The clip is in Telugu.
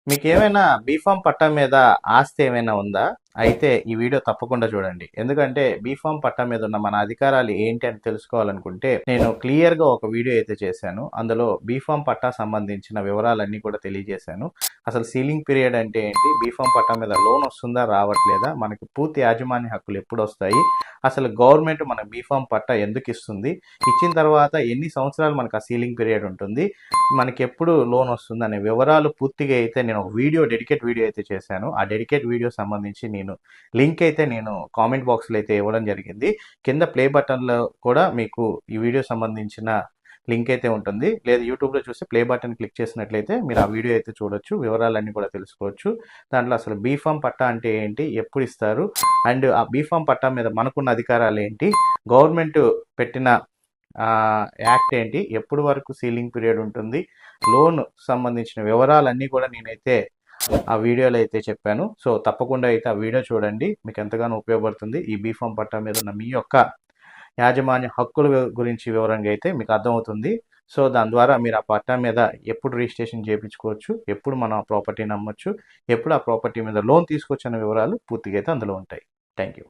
మీకేమైనా బీఫామ్ పట్టా మీద ఆస్తి ఏమైనా ఉందా? అయితే ఈ వీడియో తప్పకుండా చూడండి. ఎందుకంటే బీఫామ్ పట్టా మీద ఉన్న మన అధికారాలు ఏంటి అని తెలుసుకోవాలనుకుంటే నేను క్లియర్‌గా ఒక వీడియో అయితే చేశాను. అందులో బీఫామ్ పట్టా సంబంధించిన వివరాలన్నీ కూడా తెలియజేశాను. అసలు సీలింగ్ పీరియడ్ అంటే ఏంటి? బీఫామ్ పట్టా మీద లోన్ వస్తుందా? రావట్లేదా? మనకి పూర్తి యాజమాన్య హక్కులు ఎప్పుడొస్తాయి? అసలు గవర్నమెంట్ మనకు బీఫామ్ పట్టా ఎందుకు ఇస్తుంది? ఇచ్చిన తర్వాత ఎన్ని సంవత్సరాలు మనకు ఆ సీలింగ్ పీరియడ్ ఉంటుంది? మనకి ఎప్పుడు లోన్ వస్తుంది అనే వివరాలు పూర్తిగా అయితే నేను ఒక వీడియో డెడికేట్ వీడియో అయితే చేశాను. ఆ డెడికేట్ వీడియో సంబంధించి లింక్ అయితే నేను కామెంట్ బాక్స్లో అయితే ఇవ్వడం జరిగింది. కింద ప్లే బటన్లో కూడా మీకు ఈ వీడియో సంబంధించిన లింక్ అయితే ఉంటుంది. లేదా యూట్యూబ్లో చూసి ప్లే బటన్ క్లిక్ చేసినట్లయితే మీరు ఆ వీడియో అయితే చూడొచ్చు, వివరాలన్నీ కూడా తెలుసుకోవచ్చు. దాంట్లో అసలు బీఫామ్ పట్టా అంటే ఏంటి, ఎప్పుడు ఇస్తారు, అండ్ ఆ బీఫామ్ పట్టా మీద మనకున్న అధికారాలు ఏంటి, గవర్నమెంట్ పెట్టిన యాక్ట్ ఏంటి, ఎప్పుడు వరకు సీలింగ్ పీరియడ్ ఉంటుంది, లోన్ సంబంధించిన వివరాలన్నీ కూడా నేనైతే ఆ వీడియోలో అయితే చెప్పాను. సో తప్పకుండా అయితే ఆ వీడియో చూడండి, మీకు ఎంతగానో ఉపయోగపడుతుంది. ఈ బీఫామ్ పట్టా మీద ఉన్న మీ యొక్క యాజమాన్య హక్కుల గురించి వివరంగా అయితే మీకు అర్థమవుతుంది. సో దాని ద్వారా మీరు ఆ పట్టా మీద ఎప్పుడు రిజిస్ట్రేషన్ చేయించుకోవచ్చు, ఎప్పుడు మనం ఆ ప్రాపర్టీని అమ్మొచ్చు, ఎప్పుడు ఆ ప్రాపర్టీ మీద లోన్ తీసుకోవచ్చు అనే వివరాలు పూర్తిగా అయితే అందులో ఉంటాయి. Thank you.